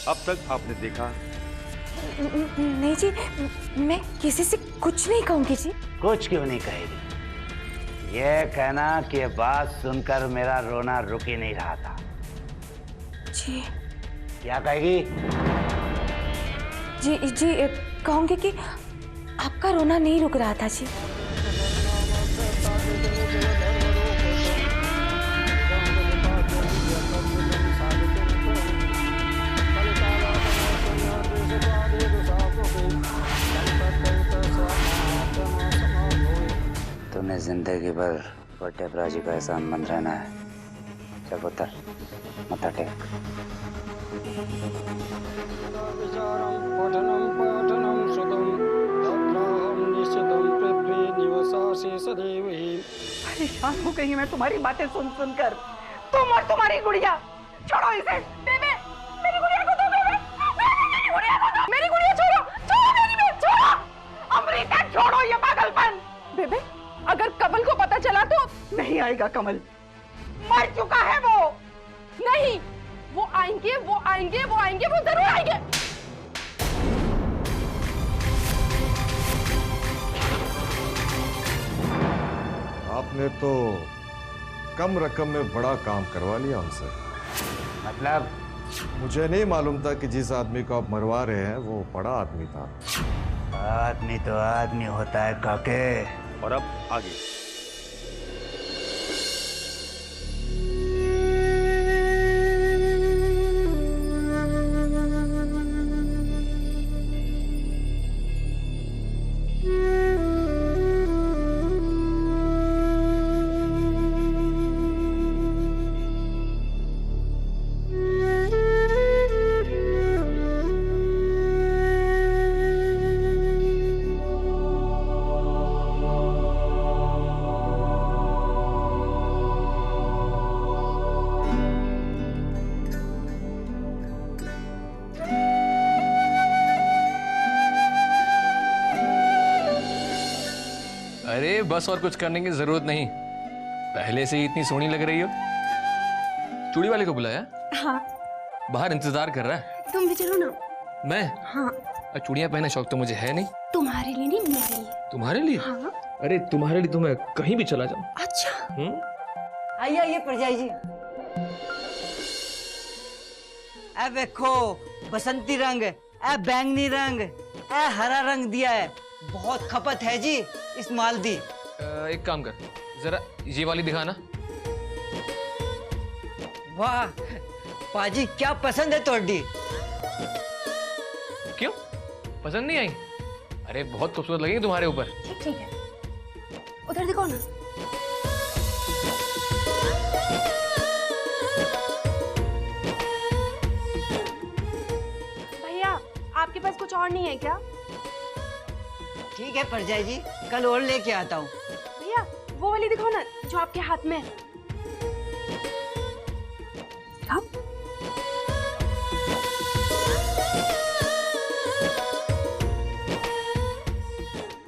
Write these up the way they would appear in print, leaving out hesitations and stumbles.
अब तक आपने देखा? नहीं जी, मैं किसी से कुछ नहीं कहूंगी जी। कुछ क्यों नहीं कहेगी? ये कहना कि ये बात सुनकर मेरा रोना रुक ही नहीं रहा था। जी। क्या कहेगी? जी जी कहूंगी कि आपका रोना नहीं रुक रहा था जी। तुम्हें जिंदगी भर बड़े प्राजी का एहसान मंद रहना है। चल उतर, मत्था टेक। परेशान हो गई मैं तुम्हारी बातें सुन सुनकर। तुम और तुम्हारी गुड़िया, छोड़ो इसे। बेबे, मेरी गुड़िया को दो। बेबे, मेरी गुड़िया को दो। मेरी गुड़िया छोड़ो, छोड़ो मेरी बेबे, छोड़ो। अमृता छोड़ो ये पागलपन। बेबे, अगर कमल को पता चला तो? नहीं आएगा कमल, मर चुका है वो। नहीं, वो आएंगे, वो आएंगे, वो आएंगे, वो जरूर आएंगे। आपने तो कम रकम में बड़ा काम करवा लिया हमसे। मतलब? मुझे नहीं मालूम था कि जिस आदमी को आप मरवा रहे हैं वो बड़ा आदमी था। आदमी तो आदमी होता है काके। और अब आगे। अरे बस और कुछ करने की जरूरत नहीं, पहले से ही इतनी सोहनी लग रही हो। चूड़ी वाले को बुलाया? हाँ। बाहर इंतजार कर रहा है। तुम भी चलो ना। मैं? हाँ। चूड़ियां पहने शौक तो मुझे है नहीं। तुम्हारे लिए नहीं, मेरे लिए। तुम्हारे लिए? हाँ। अरे तुम्हारे लिए तो मैं कहीं भी चला जाऊं। अच्छा। आइए आइए परजाई जी। ए देखो, बसंती रंग, ए बैंगनी रंग, ए हरा रंग दिया है। बहुत खपत है जी इस माल दी। एक काम कर, जरा ये वाली दिखाना। वाह पाजी, क्या पसंद है तोड़ी। क्यों पसंद नहीं आई? अरे बहुत खूबसूरत लगेगी तुम्हारे ऊपर। ठीक है, उधर देखो ना। भैया, आपके पास कुछ और नहीं है क्या? ठीक है परजाई जी, कल और लेके आता हूँ। भैया, वो वाली दिखाओ ना जो आपके हाथ में है।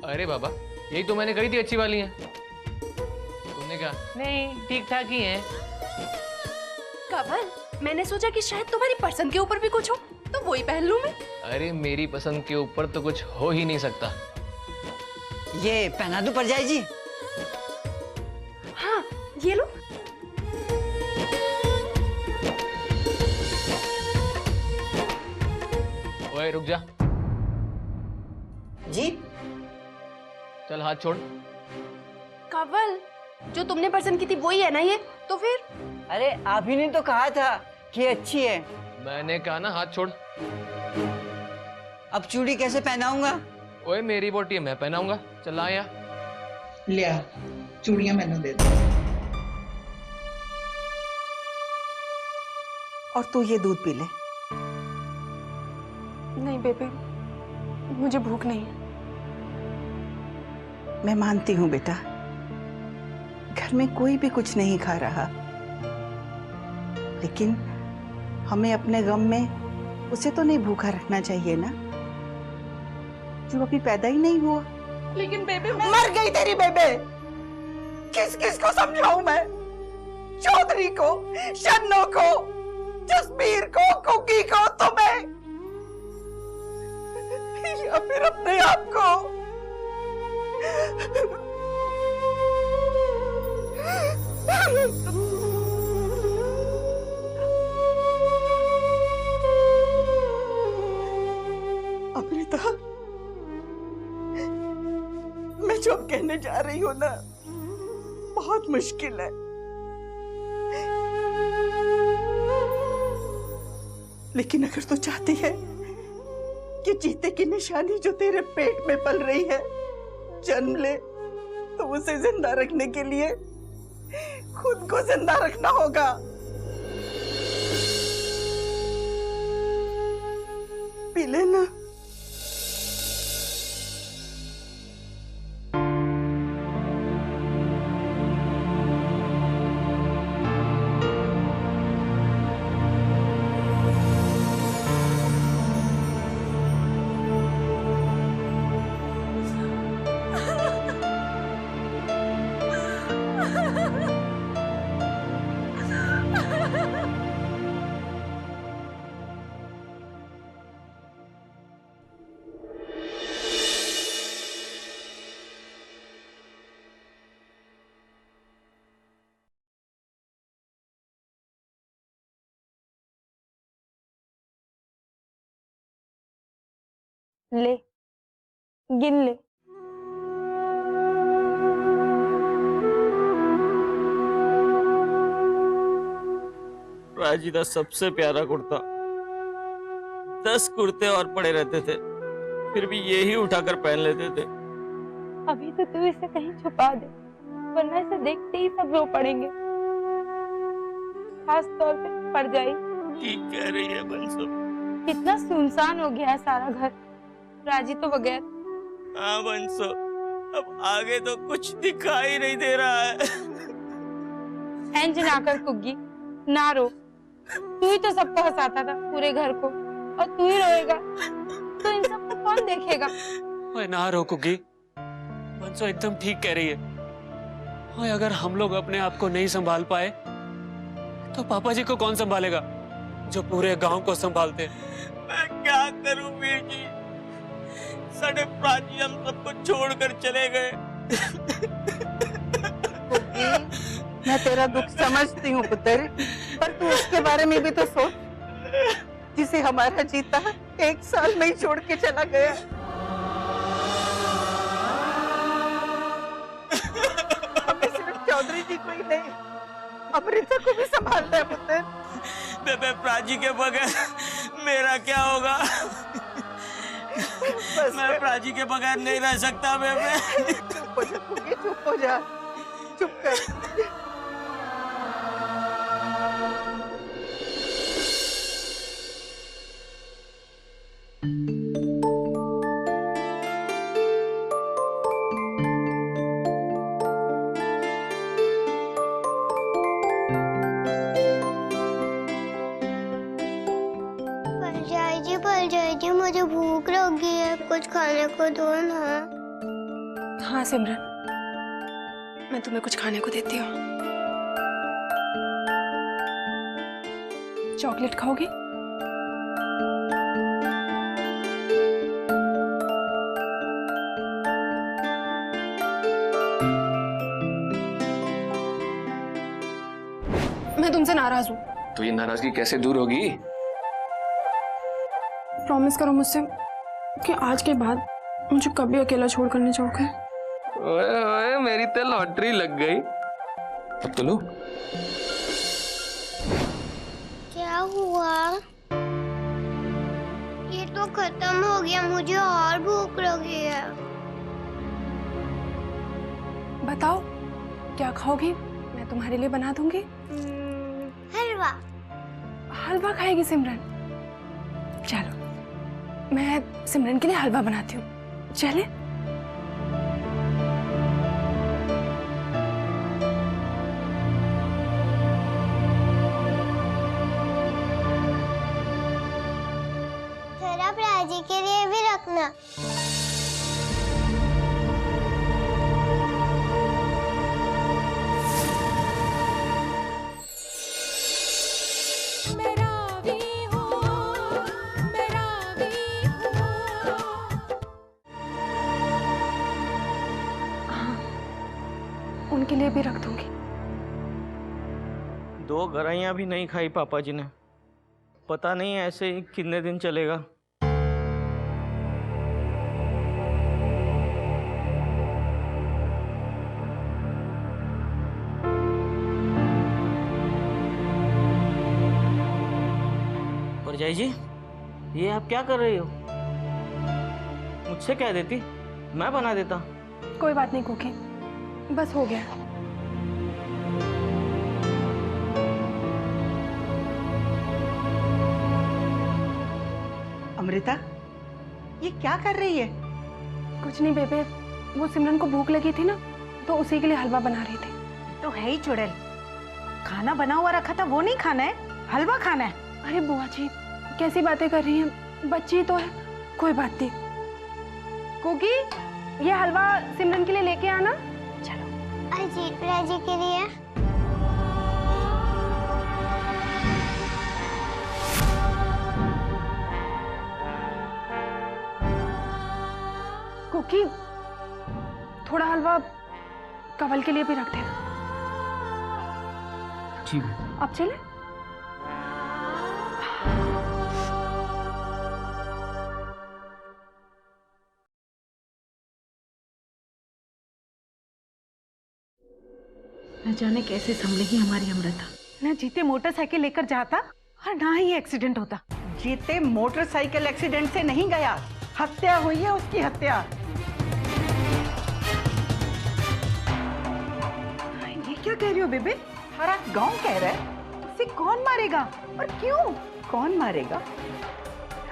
अरे बाबा, यही तो मैंने कही थी अच्छी वाली हैं। तुमने कहा नहीं ठीक ठाक ही हैं। कवल, मैंने सोचा कि शायद तुम्हारी पसंद के ऊपर भी कुछ हो, तो वही पहन लूं मैं। अरे मेरी पसंद के ऊपर तो कुछ हो ही नहीं सकता। ये पहना दूं परजाई जी? हाँ, ये लो। ओए रुक जा। जी? चल हाथ छोड़। कवल, जो तुमने पसंद की थी वही है ना ये? तो फिर? अरे आप ही ने तो कहा था कि अच्छी है। मैंने कहा ना हाथ छोड़। अब चूड़ी कैसे पहनाऊंगा? ओए मेरी बोटी है, मैं पहनाऊंगा। चल आया। लिया चूड़ियां मैंने दे दो। और तू ये दूध पी ले। नहीं बेबे, मुझे भूख नहीं है। मैं मानती हूँ बेटा, घर में कोई भी कुछ नहीं खा रहा, लेकिन हमें अपने गम में उसे तो नहीं भूखा रखना चाहिए ना, जो अभी पैदा ही नहीं हुआ। लेकिन बेबे मर गई तेरी बेबे। किस किस को समझाऊं मैं? चौधरी को, शन्नो को, जसबीर को, कुकी को, तुम्हें या फिर अपने आप को? अमृता, मैं जो अब कहने जा रही हूँ ना, बहुत मुश्किल है, लेकिन अगर तू चाहती है कि जीते की निशानी जो तेरे पेट में पल रही है जन्म ले, तो उसे जिंदा रखने के लिए खुद को जिंदा रखना होगा। पी लेना। ले, गिन ले। राजी का सबसे प्यारा कुर्ता, 10 कुर्ते और पड़े रहते थे, फिर भी यही उठाकर पहन लेते थे। अभी तो तू इसे कहीं छुपा दे, वरना इसे देखते ही सब रो पड़ेंगे, खास तौर पे परजाई। ठीक कह रही है बंसो। कितना सुनसान हो गया है सारा घर, राजी तो बगैर। हाँ बंसो, अब आगे तो कुछ दिखाई नहीं दे रहा है। इंज ना कर कुग्गी, ना रो। तू ही तो सबको हंसाता था पूरे घर को, और तू ही रोएगा तो इन सबको कौन देखेगा? ओए ना रो कुग्गी, बंसो एकदम ठीक कह रही है। ओए अगर हम लोग अपने आप को नहीं संभाल पाए तो पापा जी को कौन संभालेगा, जो पूरे गांव को संभालते? मैं क्या करूं वीर जी, साढ़े प्राची हम सबको छोड़कर चले गए। मैं तेरा दुख समझती हूँ पुत्र, पर तू उसके बारे में भी तो सोच, जिसे हमारा जीता 1 साल में ही छोड़ के चला गया। हमें सिर्फ चौधरी जी को ही नहीं, अमृता को भी संभालना है पुत्र। बेबे प्राची के बगैर मेरा क्या होगा? मैं प्राची के बगैर नहीं रह सकता बेबे। चुप हो जा कुकी, चुप हो जा, चुप कर। परजाई जी मुझे भूख लगी है, कुछ खाने को दो ना। हाँ सिमरन, मैं तुम्हें कुछ खाने को देती हूँ। चॉकलेट खाओगी? मैं तुमसे नाराज हूँ। तो ये नाराजगी कैसे दूर होगी? प्रॉमिस करो मुझसे कि आज के बाद मुझे कभी अकेला छोड़कर नहीं जाओगे। ओए ओए, मेरी तो लॉटरी लग गई। अब तो लो। क्या हुआ? ये तो खत्म हो गया, मुझे और भूख लगी है। बताओ क्या खाओगी, मैं तुम्हारे लिए बना दूंगी। हलवा। हलवा खाएगी सिमरन? चलो मैं सिमरन के लिए हलवा बनाती हूँ, चले? जरा प्राची के लिए भी रखना। मेरा उनके लिए भी रख दूंगी। 2 गराइयां भी नहीं खाई पापा जी ने। पता नहीं ऐसे ही कितने दिन चलेगा। परजाई जी, ये आप क्या कर रही हो? मुझसे कह देती, मैं बना देता। कोई बात नहीं कुकी, बस हो गया। अमृता, ये क्या कर रही है? कुछ नहीं बेबे, वो सिमरन को भूख लगी थी ना, तो उसी के लिए हलवा बना रही थी। तो है ही चुड़ैल, खाना बना हुआ रखा था वो नहीं खाना है, हलवा खाना है। अरे बुआ जी कैसी बातें कर रही हैं, बच्ची तो है। कोई बात नहीं। कुकी, ये हलवा सिमरन के लिए लेके आना। चलो। अजीत राजी के लिए। कुकी, थोड़ा हलवा कवल के लिए भी रख देना। जी। अब चले। न जाने कैसे संभलेगी हमारी अमृता। न जीते मोटरसाइकिल लेकर जाता और ना ही एक्सीडेंट होता। जीते मोटरसाइकिल एक्सीडेंट से नहीं गया, हत्या हुई है उसकी, हत्या। ये क्या कह रही हो बेबे? सारा गांव कह रहा है। उसे कौन मारेगा और क्यों? कौन मारेगा?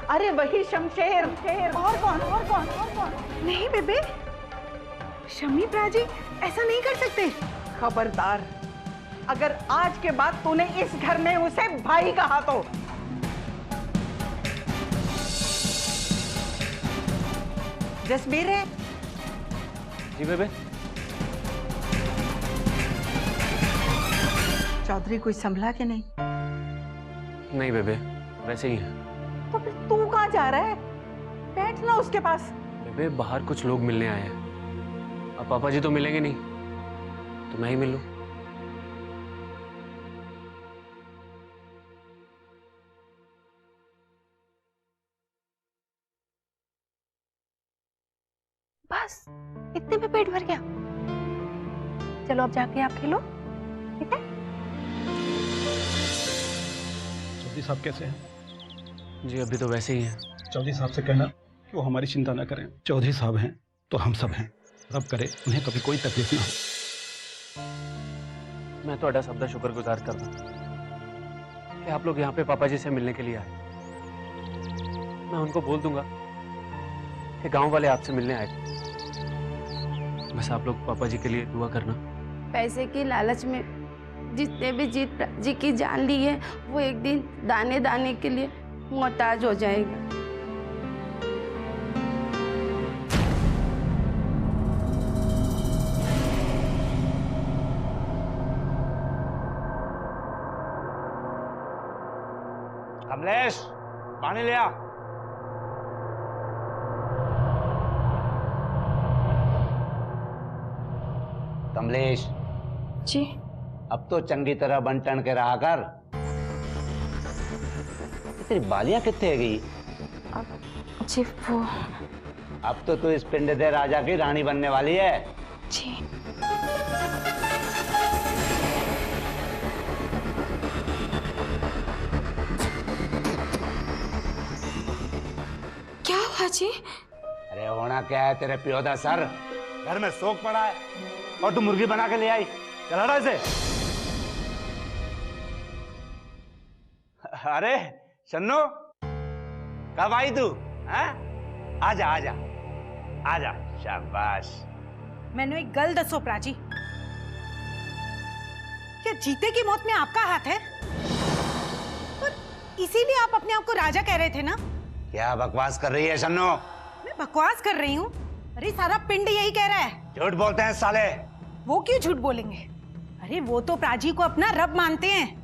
अरे वही शमशेर। और कौन? और कौन? और कौन? नहीं बेबे, शमी प्राजी ऐसा नहीं कर सकते। खबरदार, अगर आज के बाद तूने इस घर में उसे भाई कहा तो। जसबीर है? जी बेबे। चौधरी कोई संभला कि नहीं? नहीं बेबे, वैसे ही है। तो फिर तू कहाँ जा रहा है? बैठ ना उसके पास। बेबे बाहर कुछ लोग मिलने आए हैं। अब पापा जी तो मिलेंगे नहीं, तो मैं ही मिल लूं। बस इतने में पेट भर गया। चलो अब जाके आप खेलो, ठीक है? चौधरी साहब कैसे हैं? जी अभी तो वैसे ही हैं। चौधरी साहब से कहना कि वो हमारी चिंता ना करें। चौधरी साहब हैं तो हम सब हैं। रब करे उन्हें कभी कोई तकलीफ ना हो। मैं तो सबका शुक्रगुजार करता हूँ कि आप लोग यहाँ पे पापा जी से मिलने के लिए आए। मैं उनको बोल दूंगा कि गांव वाले आपसे मिलने आए थे। बस आप लोग पापा जी के लिए दुआ करना। पैसे की लालच में जितने भी जीत जी की जान ली है, वो एक दिन दाने दाने के लिए मोहताज हो जाएगा। कमलेश, पानी ले आ। कमलेश जी। अब तो चंगी तरह बन टन के रहा कर। तेरी बालियां कितने गई? जी वो। अब तो तू इस पिंड दे राजा की रानी बनने वाली है। जी। क्या हुआ जी? अरे होना क्या है, तेरे पियो दा सर घर में शोक पड़ा है और तू मुर्गी बना के ले आई। चल हटा इसे। अरे शन्नो, कब आई तू? आजा आजा आजा, शाबाश। मैंने एक गल दसो प्राची, क्या जीते की मौत में आपका हाथ है? और इसीलिए आप अपने आप को राजा कह रहे थे ना? क्या बकवास कर रही है शन्नो? मैं बकवास कर रही हूँ? अरे सारा पिंड यही कह रहा है। झूठ बोलते हैं साले। वो क्यों झूठ बोलेंगे? अरे वो तो प्राची को अपना रब मानते हैं।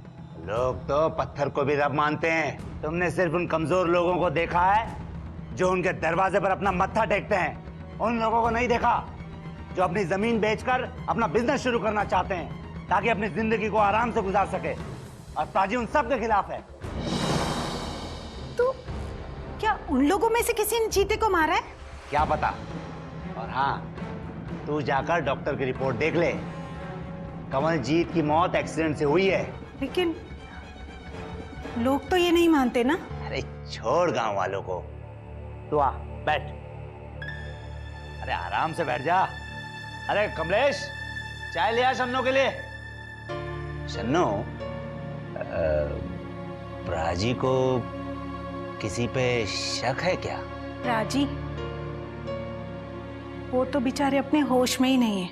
लोग तो पत्थर को भी रब मानते हैं। तुमने सिर्फ उन कमजोर लोगों को देखा है जो उनके दरवाजे पर अपना मत्था टेकते हैं। उन लोगों को नहीं देखा जो अपनी जमीन बेचकर अपना बिजनेस शुरू करना चाहते हैं ताकि अपनी जिंदगी को आराम से गुजार सके। और ताजी उन सब के खिलाफ है। तो क्या उन लोगों में से किसी ने चीते को मारा है? क्या पता। और हाँ, तू जाकर डॉक्टर की रिपोर्ट देख ले। कमलजीत की मौत एक्सीडेंट से हुई है। लेकिन लोग तो ये नहीं मानते ना। अरे छोड़ गांव वालों को, तू आ बैठ। अरे आराम से बैठ जा। अरे कमलेश, चाय ले आ शन्नो के लिए। शन्नो, प्राजी को किसी पे शक है क्या? राजी, वो तो बेचारे अपने होश में ही नहीं है।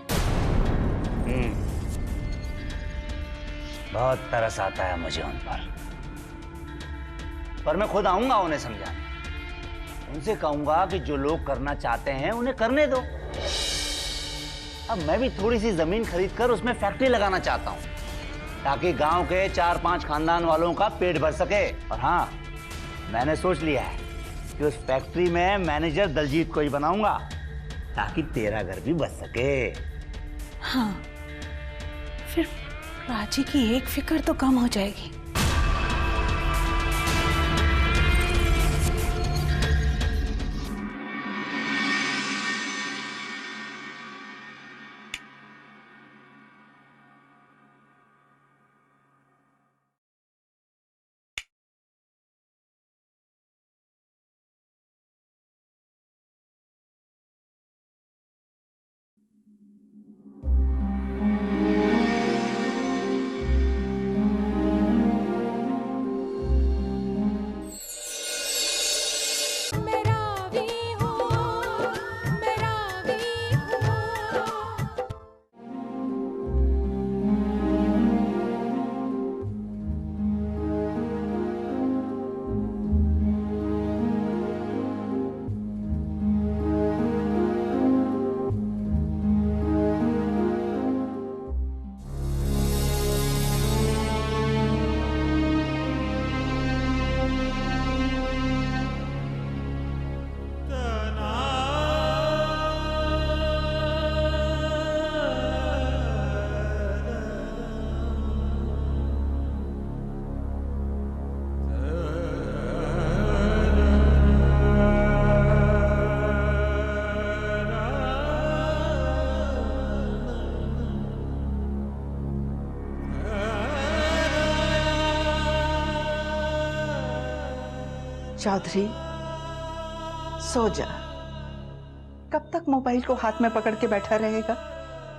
बहुत तरस आता है मुझे उन पर मैं खुद आऊंगा उन्हें समझाने। उनसे कहूंगा कि जो लोग करना चाहते हैं उन्हें करने दो। अब मैं भी थोड़ी सी जमीन खरीदकर उसमें फैक्ट्री लगाना चाहता हूं ताकि गांव के 4-5 खानदान वालों का पेट भर सके। और हाँ, मैंने सोच लिया है कि उस फैक्ट्री में मैनेजर दलजीत को ही बनाऊंगा ताकि तेरा घर भी बच सके। हाँ, फिर राजी की एक फिक्र तो कम हो जाएगी। चौधरी, सो जा। कब तक मोबाइल को हाथ में पकड़ के बैठा रहेगा?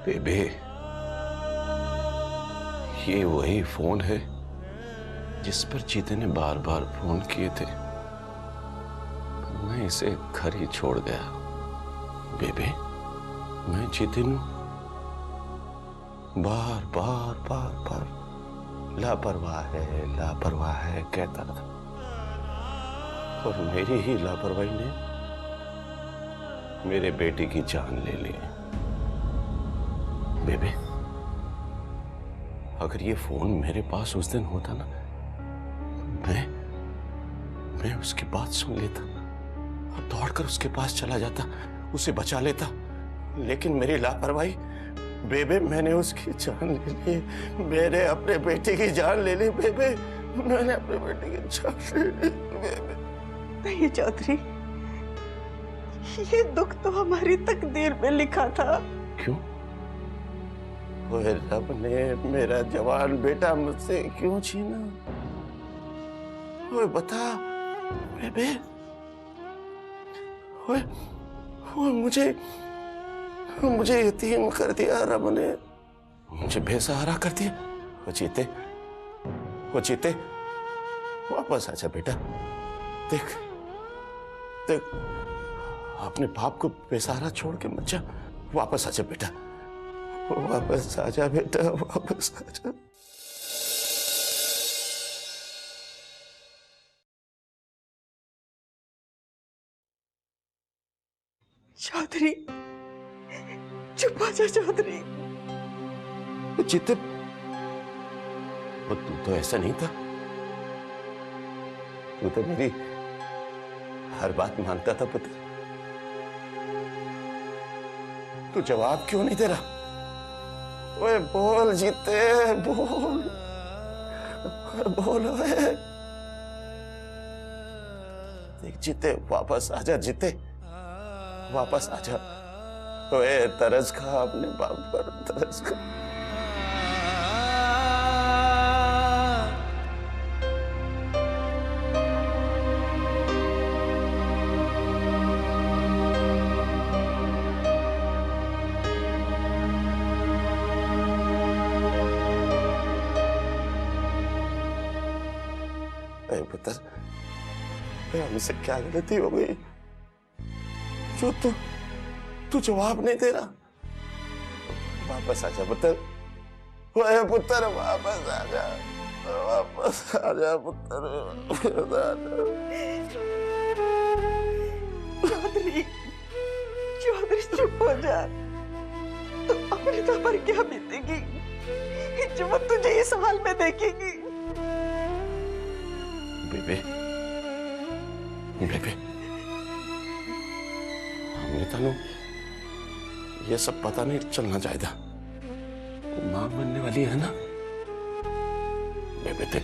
बेबे, ये वही फोन है जिस पर चीते ने बार बार फोन किए थे। मैं इसे घर ही छोड़ गया। बेबे, मैं चीते नु बार बार बार बार लापरवाह है कहता था, और मेरी ही लापरवाही ने मेरे बेटे की जान ले ली। बेबे, अगर ये फोन मेरे पास उस दिन होता ना, मैं उसकी बात सुन लेता और दौड़कर उसके पास चला जाता, उसे बचा लेता। लेकिन मेरी लापरवाही, बेबे, मैंने उसकी जान ले ली। मैंने अपने बेटे की जान ले ली। बेबे, मैंने अपने बेटे की जान ले ली। बेबे नहीं चौधरी, ये दुख तो हमारी तकदीर में लिखा था। क्यों? ओए रब ने मेरा जवान बेटा मुझसे क्यों छीना? ओए बता बेबे, ओए मुझे यतीम कर दिया रब ने, मुझे बेसहारा कर दिया। वो चीते वापस आजा बेटा। देख, अपने बाप को बेसहारा छोड़ के मत जा। वापस आजा बेटा, वापस आजा बेटा, वापस आजा। चौधरी, चुप हो जा चौधरी। चित्ते, तू तो ऐसा नहीं था। तू तो मेरी हर बात मानता था पुत्र। तू जवाब क्यों नहीं दे रहा? ओए बोल जीते, बोल बोल ओए। देख जीते, वापस आजा जीते, वापस आजा। ओए तरस खा अपने बाप पर, तरस खा। पुत्र, हमसे क्या गलती हो गई जो तू जवाब नहीं दे रहा? वापस आजा पुत्र, ओए पुत्र वापस आजा, वापस आजा पुत्र, वापस आजा। चौधरी, चौधरी चुप हो जा। तो अमृता पर क्या बीतेगी जो वो तुझे इस हाल में देखेगी? बेबे, बेबे, अमृता नु ये सब पता नहीं चलना चाहिए। मां बनने वाली है ना बेबे,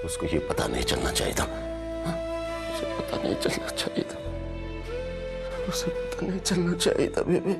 उसको ये पता नहीं चलना चाहिए था। उसे पता नहीं चलना चाहिए था, उसे पता नहीं चलना चाहिए था बेबे।